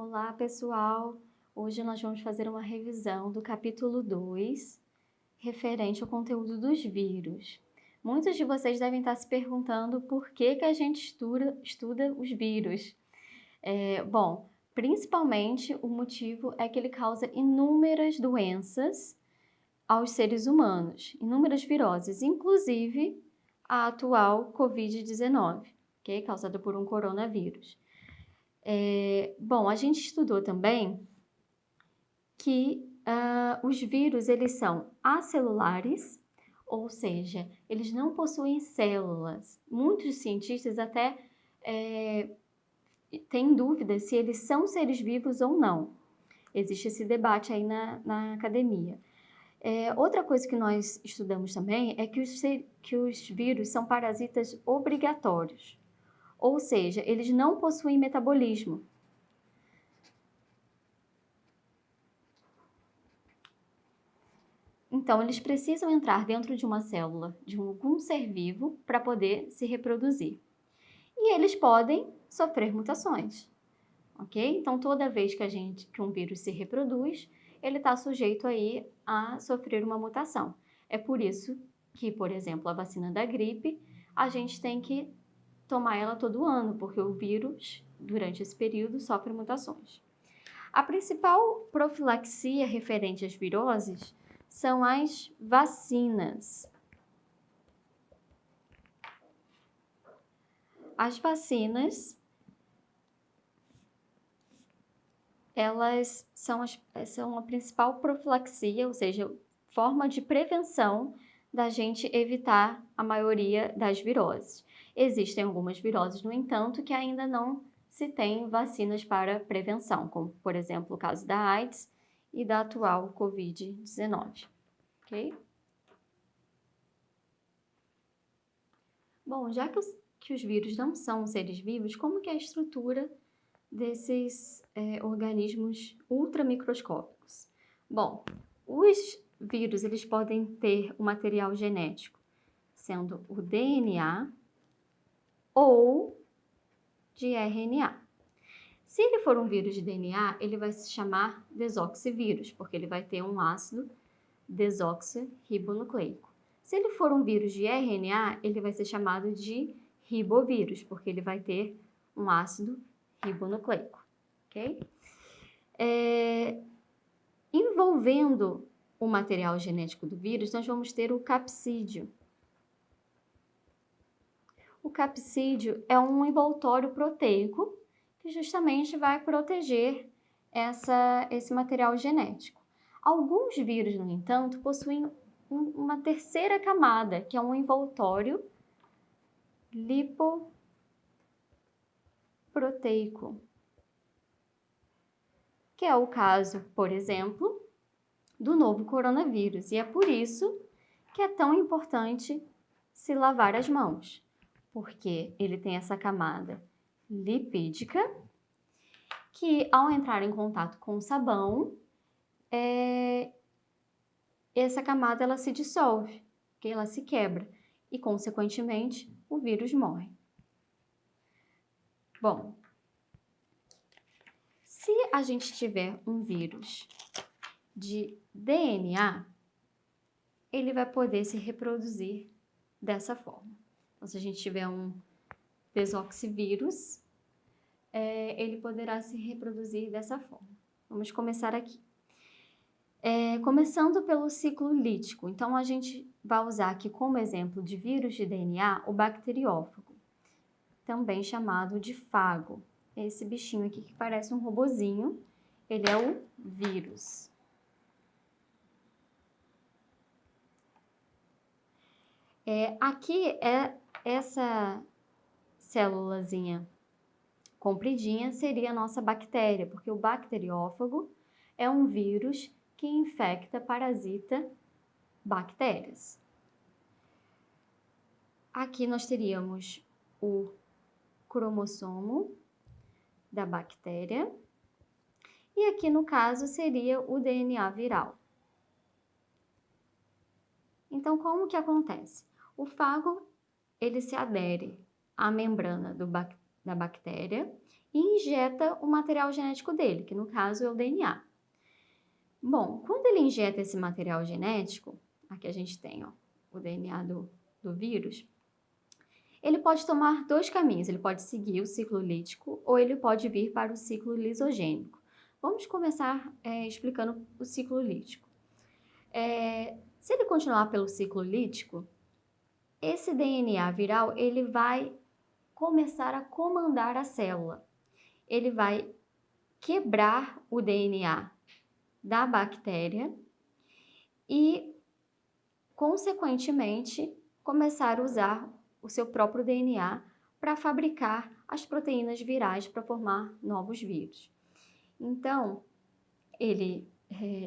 Olá, pessoal! Hoje nós vamos fazer uma revisão do capítulo 2, referente ao conteúdo dos vírus. Muitos de vocês devem estar se perguntando por que a gente estuda os vírus. Bom, principalmente o motivo é que ele causa inúmeras doenças aos seres humanos, inúmeras viroses, inclusive a atual Covid-19, okay? Causada por um coronavírus. Bom, a gente estudou também que os vírus eles são acelulares, ou seja, eles não possuem células. Muitos cientistas até têm dúvidas se eles são seres vivos ou não. Existe esse debate aí na academia. Outra coisa que nós estudamos também é que os vírus são parasitas obrigatórios, ou seja, eles não possuem metabolismo. Então, eles precisam entrar dentro de uma célula de algum ser vivo para poder se reproduzir. E eles podem sofrer mutações, ok? Então, toda vez que um vírus se reproduz, ele está sujeito aí a sofrer uma mutação. É por isso que, por exemplo, a vacina da gripe, a gente tem que tomar ela todo ano, porque o vírus, durante esse período, sofre mutações. A principal profilaxia referente às viroses são as vacinas. As vacinas, elas são a principal profilaxia, ou seja, forma de prevenção da gente evitar a maioria das viroses. Existem algumas viroses, no entanto, que ainda não se tem vacinas para prevenção, como, por exemplo, o caso da AIDS e da atual Covid-19, ok? Bom, já que os vírus não são seres vivos, como que é a estrutura desses organismos ultramicroscópicos? Bom, os vírus eles podem ter o material genético, sendo o DNA ou de RNA. Se ele for um vírus de DNA, ele vai se chamar desoxivírus, porque ele vai ter um ácido desoxirribonucleico. Se ele for um vírus de RNA, ele vai ser chamado de ribovírus, porque ele vai ter um ácido ribonucleico, ok? Envolvendo o material genético do vírus, nós vamos ter o capsídeo. O capsídeo é um envoltório proteico que justamente vai proteger esse material genético. Alguns vírus, no entanto, possuem uma terceira camada, que é um envoltório lipoproteico, que é o caso, por exemplo, do novo coronavírus. E é por isso que é tão importante se lavar as mãos, porque ele tem essa camada lipídica que, ao entrar em contato com o sabão, essa camada ela se dissolve, okay? Ela se quebra e, consequentemente, o vírus morre. Bom, se a gente tiver um vírus de DNA, ele vai poder se reproduzir dessa forma. Então, se a gente tiver um desoxivírus, ele poderá se reproduzir dessa forma. Vamos começar aqui. Começando pelo ciclo lítico. Então, a gente vai usar aqui como exemplo de vírus de DNA o bacteriófago, também chamado de fago. Esse bichinho aqui que parece um robozinho, ele é o vírus. Aqui essa célulazinha compridinha seria a nossa bactéria, porque o bacteriófago é um vírus que infecta, parasita bactérias. Aqui nós teríamos o cromossomo da bactéria e aqui no caso seria o DNA viral. Então, como que acontece? O fago, ele se adere à membrana da bactéria e injeta o material genético dele, que no caso é o DNA. Bom, quando ele injeta esse material genético, aqui a gente tem o DNA do vírus, ele pode tomar dois caminhos, ele pode seguir o ciclo lítico ou ele pode vir para o ciclo lisogênico. Vamos começar explicando o ciclo lítico. Se ele continuar pelo ciclo lítico, esse DNA viral ele vai começar a comandar a célula. Ele vai quebrar o DNA da bactéria e, consequentemente, começar a usar o seu próprio DNA para fabricar as proteínas virais para formar novos vírus. Então, ele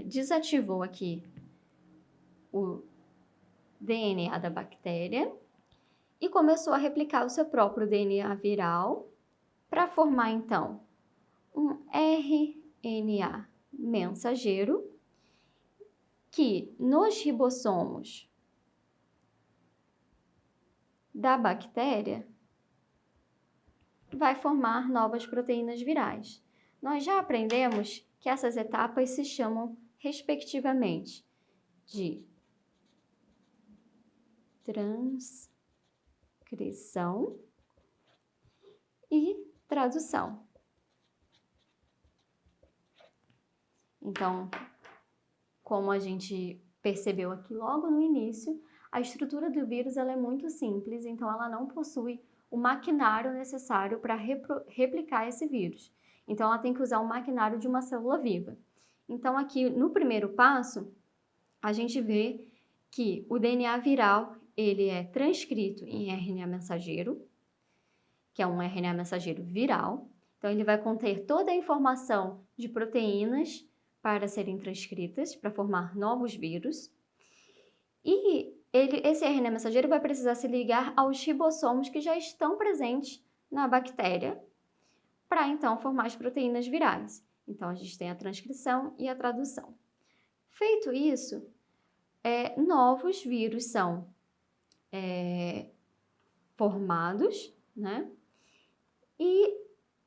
desativou aqui o DNA da bactéria e começou a replicar o seu próprio DNA viral para formar, então, um RNA mensageiro que, nos ribossomos da bactéria, vai formar novas proteínas virais. Nós já aprendemos que essas etapas se chamam, respectivamente, de transcrição e tradução. Então, como a gente percebeu aqui logo no início, a estrutura do vírus ela é muito simples, então ela não possui o maquinário necessário para replicar esse vírus. Então, ela tem que usar o maquinário de uma célula viva. Então, aqui no primeiro passo, a gente vê que o DNA viral ele é transcrito em RNA mensageiro, que é um RNA mensageiro viral. Então, ele vai conter toda a informação de proteínas para serem transcritas, para formar novos vírus. E esse RNA mensageiro vai precisar se ligar aos ribossomos que já estão presentes na bactéria, para então formar as proteínas virais. Então, a gente tem a transcrição e a tradução. Feito isso, novos vírus são formados, né? E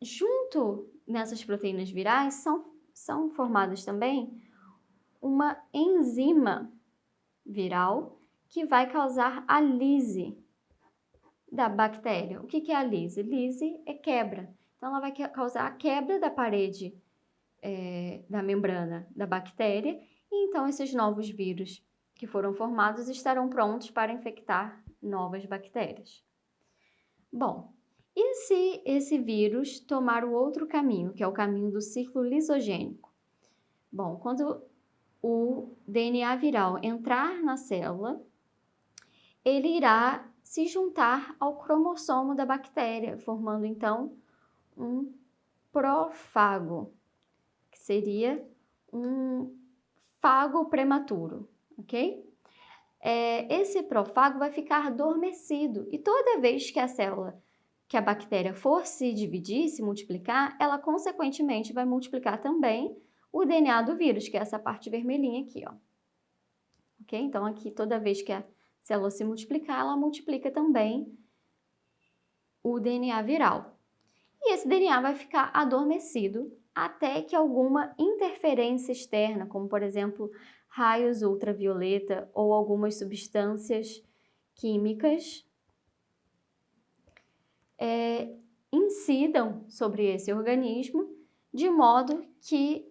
junto nessas proteínas virais são formadas também uma enzima viral que vai causar a lise da bactéria. O que é a lise? Lise é quebra. Então, ela vai causar a quebra da parede da membrana da bactéria e então esses novos vírus que foram formados estarão prontos para infectar novas bactérias. Bom, e se esse vírus tomar o outro caminho, que é o caminho do ciclo lisogênico? Bom, quando o DNA viral entrar na célula, ele irá se juntar ao cromossomo da bactéria, formando então um prófago, que seria um fago prematuro, ok? Esse prófago vai ficar adormecido e toda vez que a bactéria for se dividir, se multiplicar, ela consequentemente vai multiplicar também o DNA do vírus, que é essa parte vermelhinha aqui, ó. Ok? Então, aqui, toda vez que a célula se multiplicar, ela multiplica também o DNA viral. E esse DNA vai ficar adormecido até que alguma interferência externa, como, por exemplo, raios ultravioleta ou algumas substâncias químicas, incidam sobre esse organismo, de modo que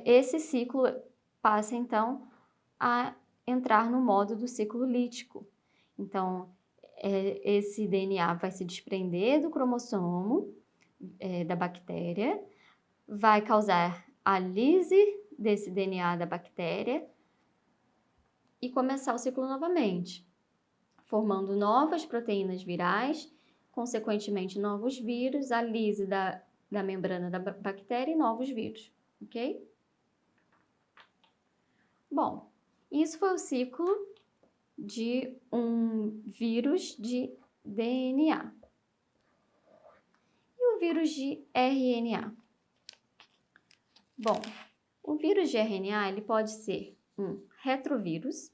esse ciclo passa, então, a entrar no modo do ciclo lítico. Então, esse DNA vai se desprender do cromossomo da bactéria, vai causar a lise desse DNA da bactéria e começar o ciclo novamente, formando novas proteínas virais, consequentemente novos vírus, a lise da membrana da bactéria e novos vírus, ok? Bom, isso foi o ciclo de um vírus de DNA. E o vírus de RNA? Bom, o vírus de RNA ele pode ser um retrovírus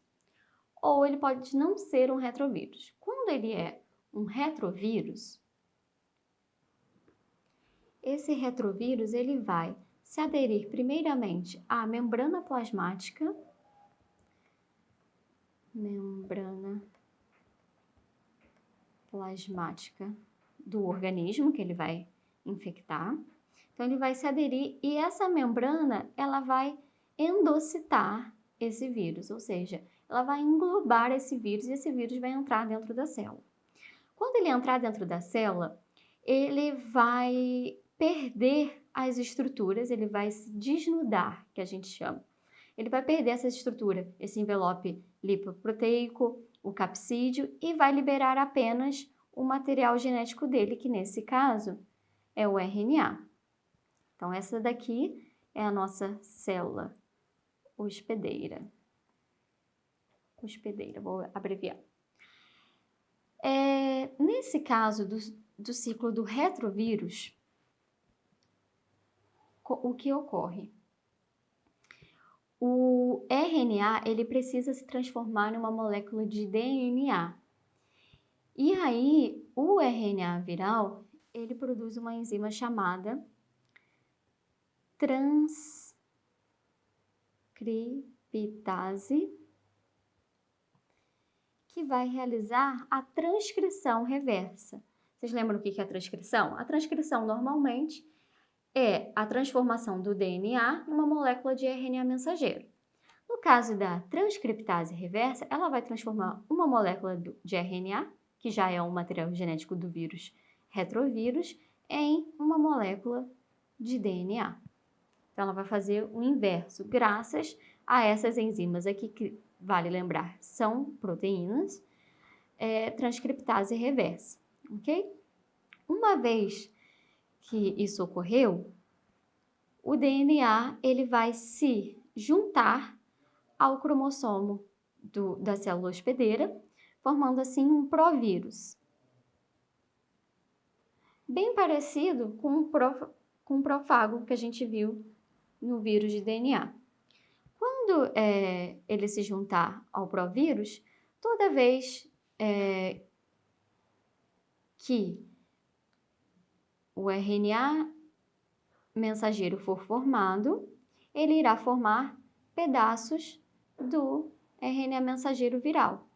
ou ele pode não ser um retrovírus. Quando ele é um retrovírus, esse retrovírus ele vai se aderir primeiramente à membrana plasmática, do organismo que ele vai infectar. Então, ele vai se aderir e essa membrana, ela vai endocitar esse vírus, ou seja, ela vai englobar esse vírus e esse vírus vai entrar dentro da célula. Quando ele entrar dentro da célula, ele vai perder as estruturas, ele vai se desnudar, que a gente chama. Ele vai perder essa estrutura, esse envelope lipoproteico, o capsídeo, e vai liberar apenas o material genético dele, que nesse caso é o RNA. Então, essa daqui é a nossa célula hospedeira. Vou abreviar. Nesse caso do ciclo do retrovírus, o que ocorre? O RNA, ele precisa se transformar numa molécula de DNA. E aí, o RNA viral, ele produz uma enzima chamada transcriptase, que vai realizar a transcrição reversa. Vocês lembram o que é a transcrição? A transcrição, normalmente, é a transformação do DNA em uma molécula de RNA mensageiro. No caso da transcriptase reversa, ela vai transformar uma molécula de RNA, que já é um material genético do vírus retrovírus, em uma molécula de DNA. Então, ela vai fazer o inverso, graças a essas enzimas aqui, que, vale lembrar, são proteínas, transcriptase reversa, ok? Uma vez que isso ocorreu, o DNA ele vai se juntar ao cromossomo da célula hospedeira, formando assim um provírus. Bem parecido com o profágo que a gente viu no vírus de DNA. Quando ele se juntar ao provírus, toda vez que o RNA mensageiro for formado, ele irá formar pedaços do RNA mensageiro viral.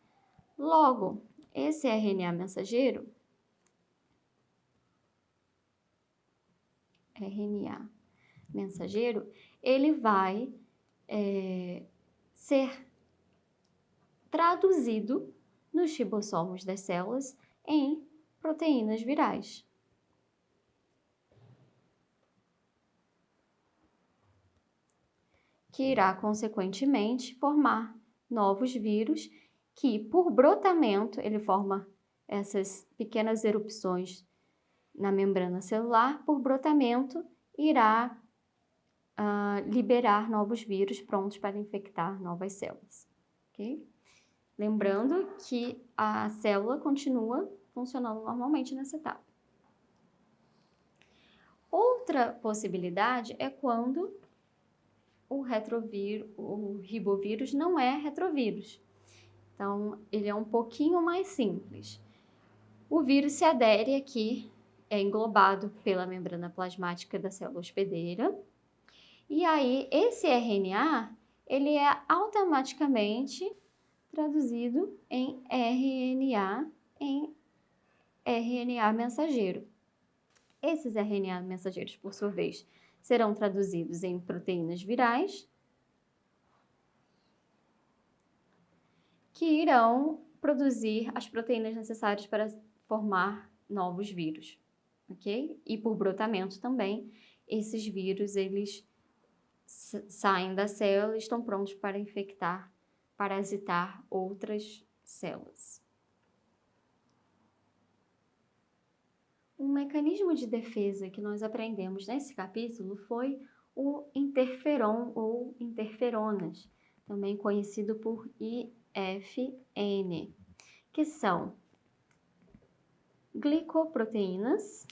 Logo, esse RNA mensageiro ele vai ser traduzido nos ribossomos das células em proteínas virais. Que irá, consequentemente, formar novos vírus que, por brotamento, ele forma essas pequenas erupções na membrana celular, por brotamento, irá liberar novos vírus prontos para infectar novas células. Okay? Lembrando que a célula continua funcionando normalmente nessa etapa. Outra possibilidade é quando o ribovírus não é retrovírus. Então, ele é um pouquinho mais simples. O vírus se adere aqui, é englobado pela membrana plasmática da célula hospedeira. E aí, esse RNA, ele é automaticamente traduzido em RNA mensageiro. Esses RNA mensageiros, por sua vez, serão traduzidos em proteínas virais, que irão produzir as proteínas necessárias para formar novos vírus, ok? E por brotamento também, esses vírus, eles saem da célula e estão prontos para infectar, parasitar outras células. Um mecanismo de defesa que nós aprendemos nesse capítulo foi o interferon ou interferonas, também conhecido por IFN, que são glicoproteínas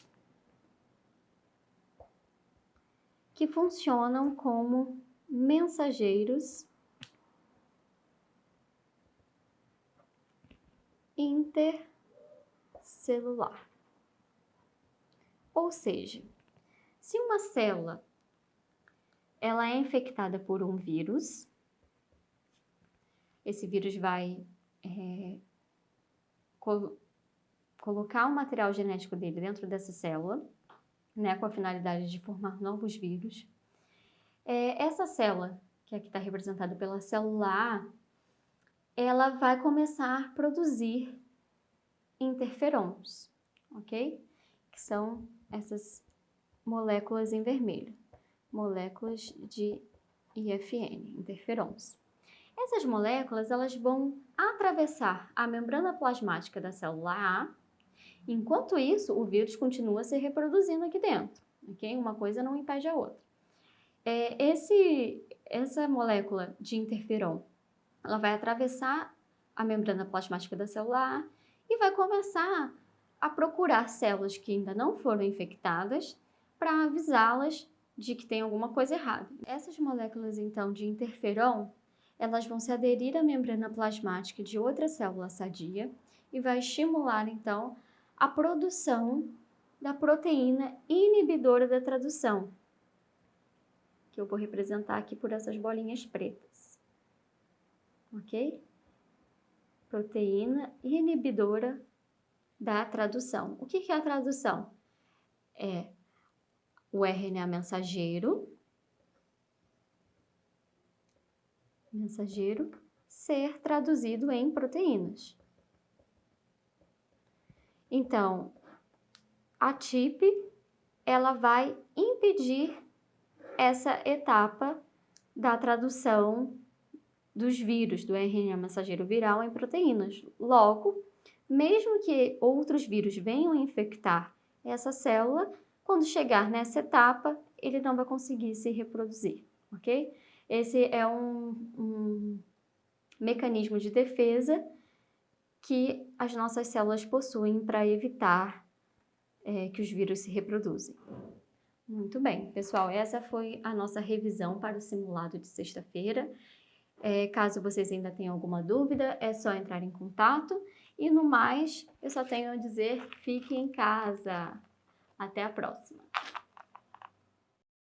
que funcionam como mensageiros intercelular. Ou seja, Se uma célula ela é infectada por um vírus, esse vírus vai colocar o material genético dele dentro dessa célula, né, com a finalidade de formar novos vírus. Essa célula, que aqui está representada pela célula A, ela vai começar a produzir interferons, ok? Que são essas moléculas em vermelho, moléculas de IFN, interferons. Essas moléculas elas vão atravessar a membrana plasmática da célula A. Enquanto isso, o vírus continua se reproduzindo aqui dentro, ok? Uma coisa não impede a outra. Essa molécula de interferon, ela vai atravessar a membrana plasmática da célula A e vai começar a procurar células que ainda não foram infectadas para avisá-las de que tem alguma coisa errada. Essas moléculas, então, de interferon, elas vão se aderir à membrana plasmática de outra célula sadia e vai estimular, então, a produção da proteína inibidora da tradução, que eu vou representar aqui por essas bolinhas pretas, ok? Proteína inibidora da tradução. O que é a tradução? É o RNA mensageiro ser traduzido em proteínas. Então, a TIP, ela vai impedir essa etapa da tradução dos vírus, do RNA mensageiro viral em proteínas. Logo, mesmo que outros vírus venham infectar essa célula, quando chegar nessa etapa, ele não vai conseguir se reproduzir, ok? Esse é um mecanismo de defesa que as nossas células possuem para evitar que os vírus se reproduzem. Muito bem, pessoal, essa foi a nossa revisão para o simulado de sexta-feira. Caso vocês ainda tenham alguma dúvida, é só entrar em contato. E no mais, eu só tenho a dizer, fique em casa. Até a próxima!